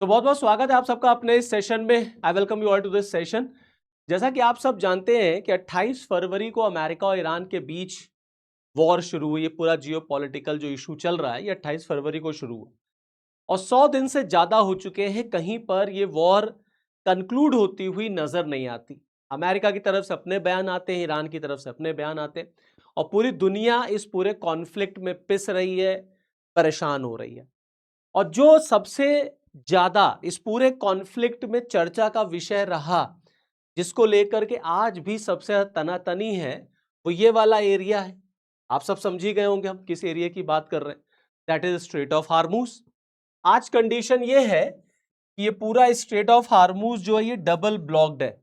तो बहुत बहुत स्वागत है आप सबका अपने इस सेशन में। I welcome you all to this session. जैसा कि आप सब जानते हैं कि 28 फरवरी को अमेरिका और ईरान के बीच वॉर शुरू हुई। ये पूरा जियो पॉलिटिकल जो इशू चल रहा है ये 28 फरवरी को शुरू हुआ और 100 दिन से ज्यादा हो चुके हैं। कहीं पर ये वॉर कंक्लूड होती हुई नजर नहीं आती। अमेरिका की तरफ से अपने बयान आते हैं, ईरान की तरफ से अपने बयान आते हैं और पूरी दुनिया इस पूरे कॉन्फ्लिक्ट में पिस रही है, परेशान हो रही है। और जो सबसे ज्यादा इस पूरे कॉन्फ्लिक्ट में चर्चा का विषय रहा, जिसको लेकर के आज भी सबसे तनातनी है, वो ये वाला एरिया है। आप सब समझ ही गए होंगे हम किस एरिया की बात कर रहे हैं। That is straight of Hormuz. आज कंडीशन ये है कि ये पूरा स्ट्रेट ऑफ हार्मूज जो है ये डबल ब्लॉक्ड है।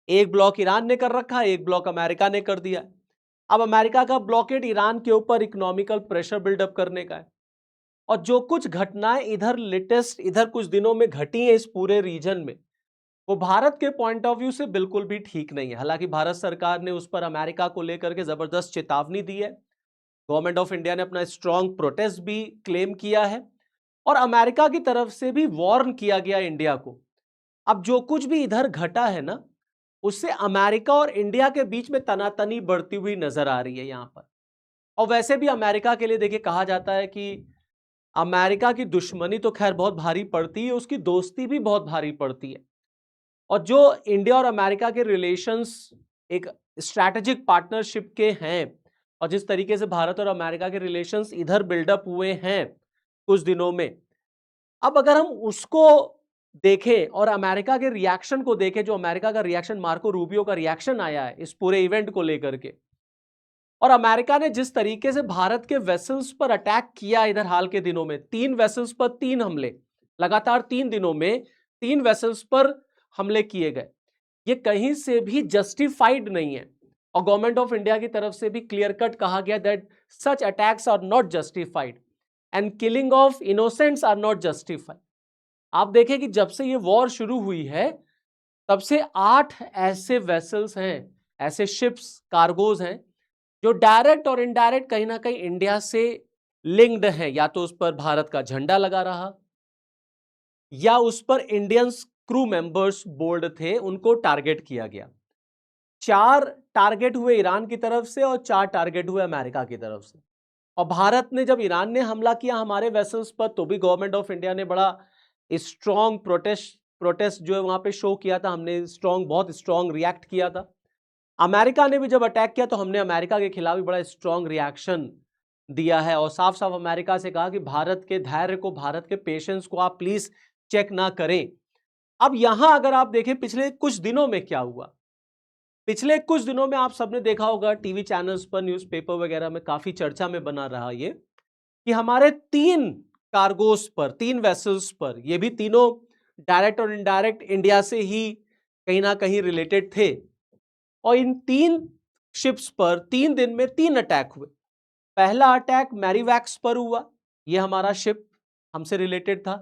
एक ब्लॉक ईरान ने कर रखा है, एक ब्लॉक अमेरिका ने कर दिया। अब अमेरिका का ब्लॉकेड ईरान के ऊपर इकोनॉमिकल प्रेशर बिल्डअप करने का है। और जो कुछ घटनाएं इधर लेटेस्ट इधर कुछ दिनों में घटी है इस पूरे रीजन में, वो भारत के पॉइंट ऑफ व्यू से बिल्कुल भी ठीक नहीं है। हालांकि भारत सरकार ने उस पर अमेरिका को लेकर के जबरदस्त चेतावनी दी है। गवर्नमेंट ऑफ इंडिया ने अपना स्ट्रॉन्ग प्रोटेस्ट भी क्लेम किया है और अमेरिका की तरफ से भी वार्न किया गया इंडिया को। अब जो कुछ भी इधर घटा है ना, उससे अमेरिका और इंडिया के बीच में तनातनी बढ़ती हुई नजर आ रही है यहां पर। और वैसे भी अमेरिका के लिए देखिए, कहा जाता है कि अमेरिका की दुश्मनी तो खैर बहुत भारी पड़ती है, उसकी दोस्ती भी बहुत भारी पड़ती है। और जो इंडिया और अमेरिका के रिलेशंस एक स्ट्रैटेजिक पार्टनरशिप के हैं और जिस तरीके से भारत और अमेरिका के रिलेशंस इधर बिल्डअप हुए हैं कुछ दिनों में, अब अगर हम उसको देखें और अमेरिका के रिएक्शन को देखें, जो अमेरिका का रिएक्शन, मार्को रूबियो का रिएक्शन आया है इस पूरे इवेंट को लेकर के, और अमेरिका ने जिस तरीके से भारत के वेसल्स पर अटैक किया इधर हाल के दिनों में, 3 वेसल्स पर 3 हमले लगातार 3 दिनों में 3 वेसल्स पर हमले किए गए, ये कहीं से भी जस्टिफाइड नहीं है। और गवर्नमेंट ऑफ इंडिया की तरफ से भी क्लियर कट कहा गया that such attacks are not justified and killing of innocents are not justified. आप देखें कि जब से ये वॉर शुरू हुई है तब से 8 ऐसे वेसल्स हैं, ऐसे शिप्स, कार्गोज हैं जो डायरेक्ट और इनडायरेक्ट कहीं ना कहीं इंडिया से लिंक्ड है। या तो उस पर भारत का झंडा लगा रहा या उस पर इंडियन क्रू मेंबर्स बोर्ड थे, उनको टारगेट किया गया। 4 टारगेट हुए ईरान की तरफ से और 4 टारगेट हुए अमेरिका की तरफ से। और भारत ने, जब ईरान ने हमला किया हमारे वेसल्स पर, तो भी गवर्नमेंट ऑफ इंडिया ने बड़ा स्ट्रॉन्ग प्रोटेस्ट जो है वहां पे शो किया था। हमने बहुत स्ट्रॉन्ग रिएक्ट किया था। अमेरिका ने भी जब अटैक किया तो हमने अमेरिका के खिलाफ भी बड़ा स्ट्रॉन्ग रिएक्शन दिया है और साफ साफ अमेरिका से कहा कि भारत के धैर्य को, भारत के पेशेंस को आप प्लीज चेक ना करें। अब यहां अगर आप देखें पिछले कुछ दिनों में क्या हुआ, पिछले कुछ दिनों में आप सबने देखा होगा टीवी चैनल्स पर, न्यूज़पेपर वगैरह में काफी चर्चा में बना रहा ये कि हमारे 3 कार्गोस पर, 3 वेसल्स पर, ये भी तीनों डायरेक्ट और इनडायरेक्ट इंडिया से ही कहीं ना कहीं रिलेटेड थे। और इन 3 शिप्स पर 3 दिन में 3 अटैक हुए। पहला अटैक मैरीवैक्स पर हुआ, यह हमारा शिप हमसे रिलेटेड था।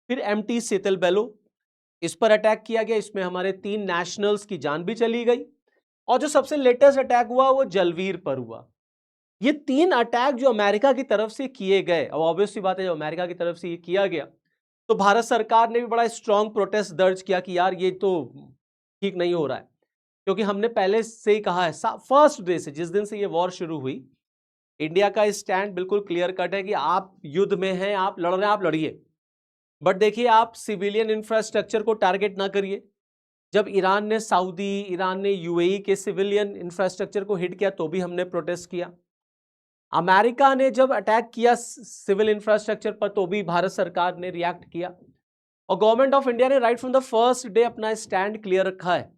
फिर एमटी सेतल बेलो, इस पर अटैक किया गया, इसमें हमारे 3 नेशनल्स की जान भी चली गई। और जो सबसे लेटेस्ट अटैक हुआ वो जलवीर पर हुआ। ये 3 अटैक जो अमेरिका की तरफ से किए गए, अब ऑब्वियस सी बात है जब अमेरिका की तरफ से ये किया गया तो भारत सरकार ने भी बड़ा स्ट्रॉन्ग प्रोटेस्ट दर्ज किया कि यार ये तो ठीक नहीं हो रहा है। क्योंकि हमने पहले से ही कहा है, फर्स्ट डे से, जिस दिन से ये वॉर शुरू हुई, इंडिया का स्टैंड बिल्कुल क्लियर कट है कि आप युद्ध में हैं, आप लड़ रहे हैं, आप लड़िए, बट देखिए आप सिविलियन इंफ्रास्ट्रक्चर को टारगेट ना करिए। जब ईरान ने ईरान ने यूएई के सिविलियन इंफ्रास्ट्रक्चर को हिट किया तो भी हमने प्रोटेस्ट किया। अमेरिका ने जब अटैक किया सिविल इंफ्रास्ट्रक्चर पर तो भी भारत सरकार ने रिएक्ट किया। और गवर्नमेंट ऑफ इंडिया ने right from the first day अपना स्टैंड क्लियर रखा है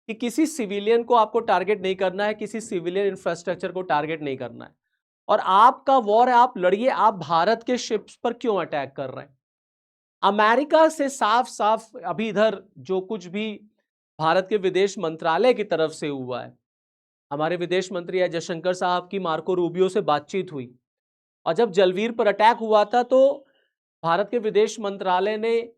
कि किसी सिविलियन को आपको टारगेट नहीं करना है, किसी सिविलियन इंफ्रास्ट्रक्चर को टारगेट नहीं करना है। और आपका वॉर है, आप लड़िए, आप भारत के शिप्स पर क्यों अटैक कर रहे हैं? अमेरिका से साफ साफ अभी इधर जो कुछ भी भारत के विदेश मंत्रालय की तरफ से हुआ है, हमारे विदेश मंत्री एस जयशंकर साहब की मार्को रूबियो से बातचीत हुई। और जब जलवीर पर अटैक हुआ था तो भारत के विदेश मंत्रालय ने,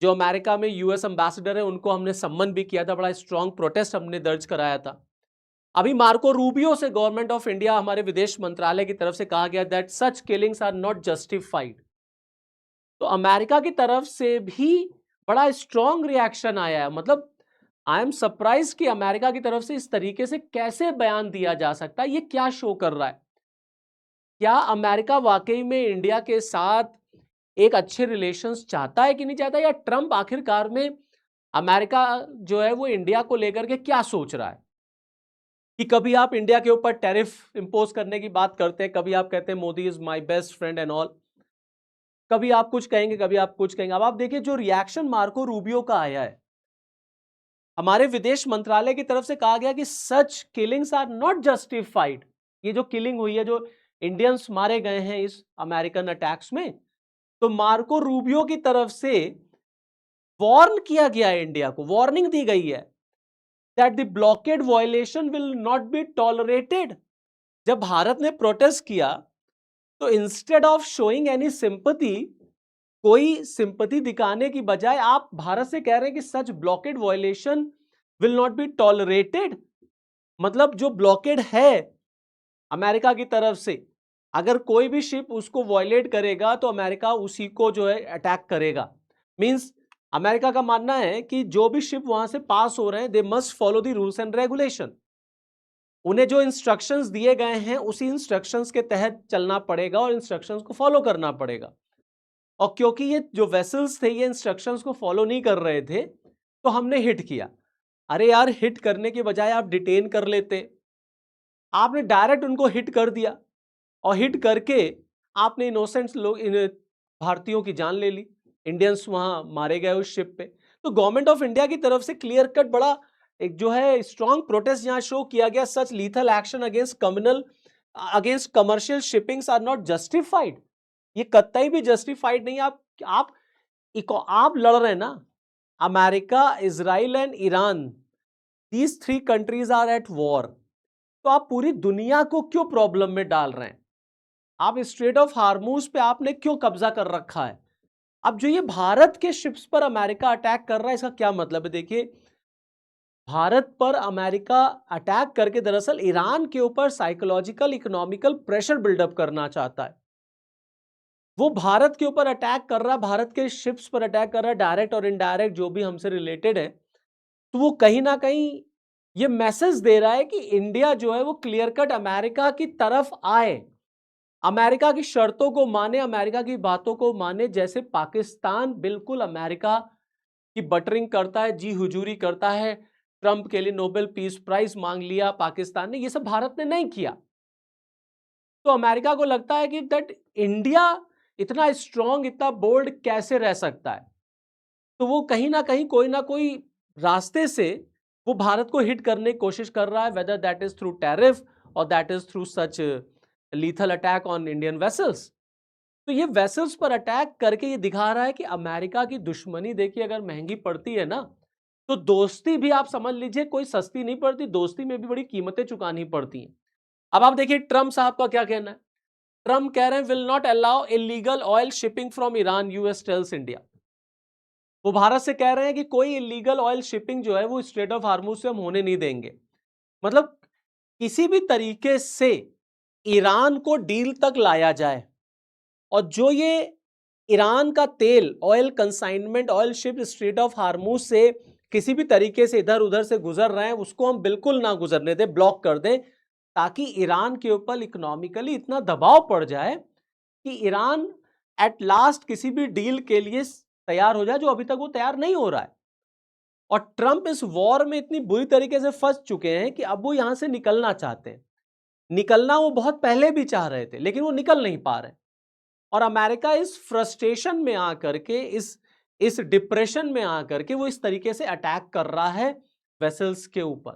जो अमेरिका में यूएस एम्बेसडर है, उनको हमने सम्मन भी किया था, बड़ा स्ट्रॉन्ग प्रोटेस्ट हमने दर्ज कराया था। अभी मार्को रूबियो से गवर्नमेंट ऑफ इंडिया, हमारे विदेश मंत्रालय की तरफ से कहा गया that such killings are not justified. तो अमेरिका की तरफ से भी बड़ा स्ट्रॉन्ग रिएक्शन आया है। मतलब आई एम सरप्राइज कि अमेरिका की तरफ से इस तरीके से कैसे बयान दिया जा सकता है। ये क्या शो कर रहा है? क्या अमेरिका वाकई में इंडिया के साथ एक अच्छे रिलेशंस चाहता है कि नहीं चाहता, या ट्रंप आखिरकार में अमेरिका जो है वो इंडिया को लेकर के क्या सोच रहा है? कि कभी आप इंडिया के ऊपर टैरिफ इंपोज करने की बात करते हैं, कभी आप कहते हैं Modi is my best friend and all, कभी आप कुछ कहेंगे, कभी आप कुछ कहेंगे। अब आप देखिए जो रिएक्शन मार्को रूबियो का आया है, हमारे विदेश मंत्रालय की तरफ से कहा गया कि सच किलिंग्स आर नॉट जस्टिफाइड। ये जो किलिंग हुई है, जो इंडियंस मारे गए हैं इस अमेरिकन अटैक्स में, तो मार्को रूबियो की तरफ से वार्न किया गया है, इंडिया को वार्निंग दी गई है that the blockade violation will not be tolerated. जब भारत ने प्रोटेस्ट किया तो instead of showing any sympathy, कोई सिंपैथी दिखाने की बजाय आप भारत से कह रहे हैं कि such blockade violation will not be tolerated. मतलब जो ब्लॉकेड है अमेरिका की तरफ से, अगर कोई भी शिप उसको वायलेट करेगा तो अमेरिका उसी को जो है अटैक करेगा। मींस अमेरिका का मानना है कि जो भी शिप वहां से पास हो रहे हैं, they must follow the rules and regulation. उन्हें जो इंस्ट्रक्शंस दिए गए हैं उसी इंस्ट्रक्शंस के तहत चलना पड़ेगा और इंस्ट्रक्शंस को फॉलो करना पड़ेगा। और क्योंकि ये जो वेसल्स थे ये इंस्ट्रक्शंस को फॉलो नहीं कर रहे थे, तो हमने हिट किया। अरे यार, हिट करने के बजाय आप डिटेन कर लेते, आपने डायरेक्ट उनको हिट कर दिया और हिट करके आपने इनोसेंट लोग भारतीयों की जान ले ली, इंडियंस वहां मारे गए उस शिप पे। तो गवर्नमेंट ऑफ इंडिया की तरफ से क्लियर कट बड़ा एक जो है स्ट्रॉन्ग प्रोटेस्ट यहां शो किया गया। Such lethal action against commercial shippings are not justified. ये कतई भी जस्टिफाइड नहीं। आप लड़ रहे हैं ना, America, Israel and Iran, these three countries are at war. तो आप पूरी दुनिया को क्यों प्रॉब्लम में डाल रहे हैं? आप स्ट्रेट ऑफ हार्मूज पे आपने क्यों कब्जा कर रखा है? अब जो ये भारत के शिप्स पर अमेरिका अटैक कर रहा है, इसका क्या मतलब है? देखिए, भारत पर अमेरिका अटैक करके दरअसल ईरान के ऊपर साइकोलॉजिकल इकोनॉमिकल प्रेशर बिल्डअप करना चाहता है। वो भारत के ऊपर अटैक कर रहा है, भारत के शिप्स पर अटैक कर रहा है, डायरेक्ट और इनडायरेक्ट जो भी हमसे रिलेटेड है। तो वो कहीं ना कहीं ये मैसेज दे रहा है कि इंडिया जो है वो क्लियर कट अमेरिका की तरफ आए, अमेरिका की शर्तों को माने, अमेरिका की बातों को माने। जैसे पाकिस्तान बिल्कुल अमेरिका की बटरिंग करता है, जी हुजूरी करता है, ट्रंप के लिए नोबेल पीस प्राइज मांग लिया पाकिस्तान ने, ये सब भारत ने नहीं किया। तो अमेरिका को लगता है कि दैट इंडिया इतना स्ट्रांग, इतना बोल्ड कैसे रह सकता है। तो वो कहीं ना कोई रास्ते से वो भारत को हिट करने की कोशिश कर रहा है, whether that is through tariff और that is through such lethal attack on Indian vessels. तो ये वेसल्स पर अटैक करके ये दिखा रहा है कि अमेरिका की दुश्मनी देखिए अगर महंगी पड़ती है ना, तो दोस्ती भी आप समझ लीजिए कोई सस्ती नहीं पड़ती, दोस्ती में भी बड़ी कीमतें चुकानी पड़ती हैं। अब आप देखिए ट्रंप साहब का क्या कहना है। ट्रंप कह रहे हैं will not allow illegal oil shipping from Iran, US tells India. वो भारत से कह रहे हैं कि कोई इलीगल ऑयल शिपिंग जो है वो स्ट्रेट ऑफ हार्मूज से हम होने नहीं देंगे। मतलब किसी भी तरीके से ईरान को डील तक लाया जाए, और जो ये ईरान का तेल, oil consignment, oil ship straight of Hormuz से किसी भी तरीके से इधर उधर से गुजर रहे हैं, उसको हम बिल्कुल ना गुजरने दें, ब्लॉक कर दें, ताकि ईरान के ऊपर इकोनॉमिकली इतना दबाव पड़ जाए कि ईरान एट लास्ट किसी भी डील के लिए तैयार हो जाए, जो अभी तक वो तैयार नहीं हो रहा है। और ट्रंप इस वॉर में इतनी बुरी तरीके से फंस चुके हैं कि अब वो यहां से निकलना चाहते हैं। निकलना वो बहुत पहले भी चाह रहे थे, लेकिन वो निकल नहीं पा रहे। और अमेरिका इस फ्रस्ट्रेशन में आकर के, इस डिप्रेशन में आकर के वो इस तरीके से अटैक कर रहा है वेसल्स के ऊपर,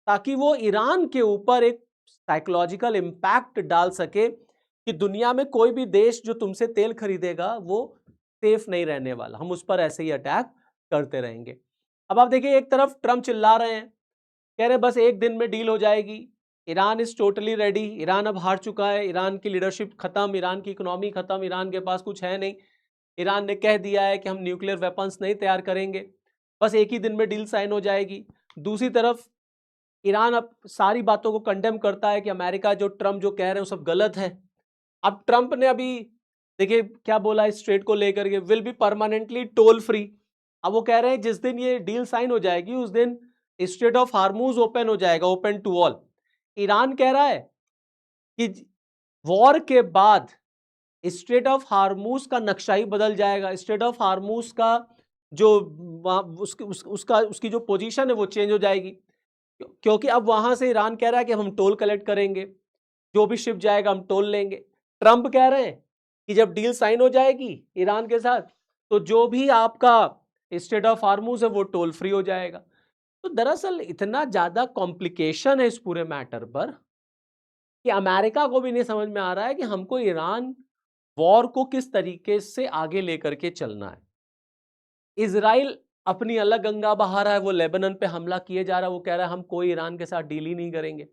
ताकि वो ईरान के ऊपर एक साइकोलॉजिकल इंपैक्ट डाल सके कि दुनिया में कोई भी देश जो तुमसे तेल खरीदेगा वो सेफ नहीं रहने वाला, हम उस पर ऐसे ही अटैक करते रहेंगे। अब आप देखिए, एक तरफ ट्रंप चिल्ला रहे हैं, कह रहे बस एक दिन में डील हो जाएगी, Iran is totally ready, Iran अब हार चुका है, ईरान की लीडरशिप खत्म, ईरान की इकोनॉमी खत्म, ईरान के पास कुछ है नहीं, ईरान ने कह दिया है कि हम न्यूक्लियर वेपन्स नहीं तैयार करेंगे, बस एक ही दिन में डील साइन हो जाएगी। दूसरी तरफ ईरान अब सारी बातों को कंडेम करता है कि अमेरिका जो ट्रंप जो कह रहे हैं वो सब गलत है। अब ट्रंप ने अभी देखिए क्या बोला है स्ट्रेट को लेकर के, will be permanently toll free. अब वो कह रहे हैं जिस दिन ये डील साइन हो जाएगी उस दिन स्ट्रेट ऑफ हार्मूज ओपन हो जाएगा, ओपन टू ऑल। ईरान कह रहा है कि वॉर के बाद स्ट्रेट ऑफ हार्मूज का नक्शा ही बदल जाएगा। स्ट्रेट ऑफ हार्मूज का जो उसकी जो पोजीशन है वो चेंज हो जाएगी, क्योंकि अब वहां से ईरान कह रहा है कि हम टोल कलेक्ट करेंगे, जो भी शिप जाएगा हम टोल लेंगे। ट्रंप कह रहे हैं कि जब डील साइन हो जाएगी ईरान के साथ तो जो भी आपका स्ट्रेट ऑफ हार्मूज है वो टोल फ्री हो जाएगा। तो दरअसल इतना ज्यादा कॉम्प्लिकेशन है इस पूरे मैटर पर कि अमेरिका को भी नहीं समझ में आ रहा है कि हमको ईरान वॉर को किस तरीके से आगे लेकर के चलना है। इजराइल अपनी अलग गंगा बहा रहा है, वो लेबनान पे हमला किए जा रहा है, वो कह रहा है हम कोई ईरान के साथ डील ही नहीं करेंगे।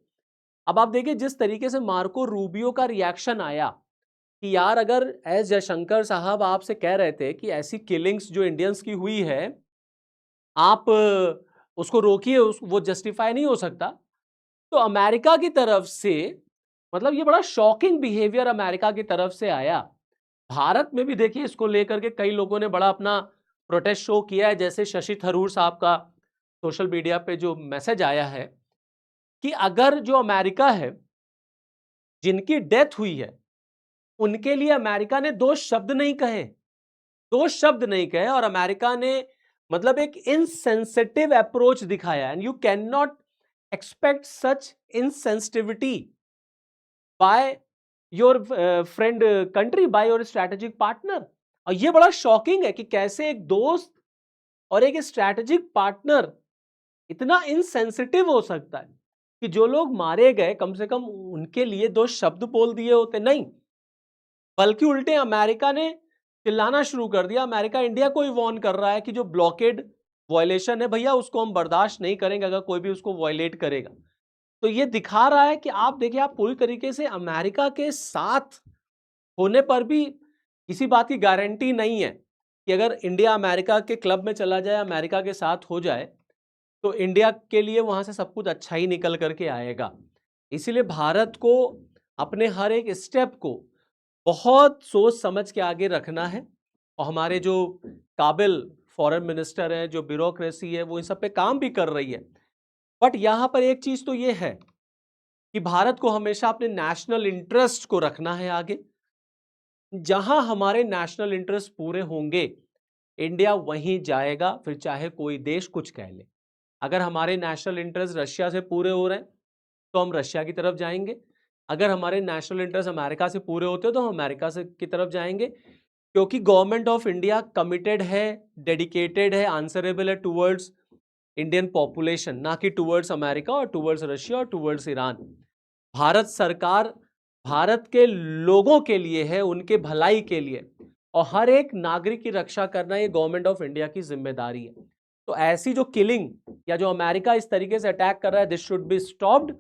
अब आप देखिए जिस तरीके से मार्को रूबियो का रिएक्शन आया कि यार अगर एस जयशंकर साहब आपसे कह रहे थे कि ऐसी किलिंग्स जो इंडियंस की हुई है आप उसको रोकिए, वो जस्टिफाई नहीं हो सकता। तो अमेरिका की तरफ से मतलब ये बड़ा शॉकिंग बिहेवियर अमेरिका की तरफ से आया। भारत में भी देखिए इसको लेकर के कई लोगों ने बड़ा अपना प्रोटेस्ट शो किया है, जैसे शशि थरूर साहब का सोशल मीडिया पे जो मैसेज आया है कि अगर जो अमेरिका है जिनकी डेथ हुई है उनके लिए अमेरिका ने दो शब्द नहीं कहे, दो शब्द नहीं कहे, और अमेरिका ने मतलब एक इनसेंसिटिव अप्रोच दिखाया। And you can not expect such insensitivity by your friend country, by your strategic partner. और ये बड़ा शॉकिंग है कि कैसे एक दोस्त और एक स्ट्रैटेजिक पार्टनर इतना इनसेंसिटिव हो सकता है कि जो लोग मारे गए कम से कम उनके लिए दो शब्द बोल दिए होते। नहीं, बल्कि उल्टे अमेरिका ने चिल्लाना शुरू कर दिया। अमेरिका इंडिया को ही वार्न कर रहा है कि जो ब्लॉकेड वायलेशन है भैया उसको हम बर्दाश्त नहीं करेंगे अगर कोई भी उसको वायलेट करेगा। तो ये दिखा रहा है कि आप देखिए आप पूरी तरीके से अमेरिका के साथ होने पर भी किसी बात की गारंटी नहीं है कि अगर इंडिया अमेरिका के क्लब में चला जाए, अमेरिका के साथ हो जाए, तो इंडिया के लिए वहां से सब कुछ अच्छा ही निकल करके आएगा। इसीलिए भारत को अपने हर एक स्टेप को बहुत सोच समझ के आगे रखना है। और हमारे जो काबिल फॉरेन मिनिस्टर हैं, जो ब्यूरोक्रेसी है, वो इन सब पे काम भी कर रही है। बट यहाँ पर एक चीज तो ये है कि भारत को हमेशा अपने नेशनल इंटरेस्ट को रखना है आगे। जहां हमारे नेशनल इंटरेस्ट पूरे होंगे इंडिया वहीं जाएगा, फिर चाहे कोई देश कुछ कह ले। अगर हमारे नेशनल इंटरेस्ट रशिया से पूरे हो रहे हैं तो हम रशिया की तरफ जाएंगे। अगर हमारे नेशनल इंटरेस्ट अमेरिका से पूरे होते हैं तो हम अमेरिका से की तरफ जाएंगे, क्योंकि गवर्नमेंट ऑफ इंडिया कमिटेड है, डेडिकेटेड है, आंसरेबल है टुवर्ड्स इंडियन पॉपुलेशन, ना कि टुवर्ड्स अमेरिका और टुवर्ड्स रशिया और टुवर्ड्स ईरान। भारत सरकार भारत के लोगों के लिए है, उनके भलाई के लिए, और हर एक नागरिक की रक्षा करना ये गवर्नमेंट ऑफ इंडिया की जिम्मेदारी है। तो ऐसी जो किलिंग या जो अमेरिका इस तरीके से अटैक कर रहा है, दिस शुड बी स्टॉप्ड।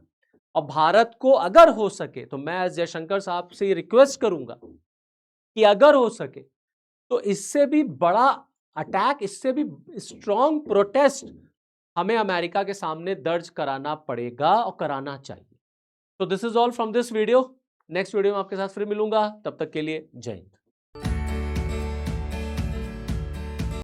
और भारत को अगर हो सके तो मैं जयशंकर साहब से रिक्वेस्ट करूंगा कि अगर हो सके तो इससे भी बड़ा अटैक, इससे भी स्ट्रॉन्ग प्रोटेस्ट हमें अमेरिका के सामने दर्ज कराना पड़ेगा और कराना चाहिए। तो this is all from this video. Next video में आपके साथ फिर मिलूंगा, तब तक के लिए जय हिंद।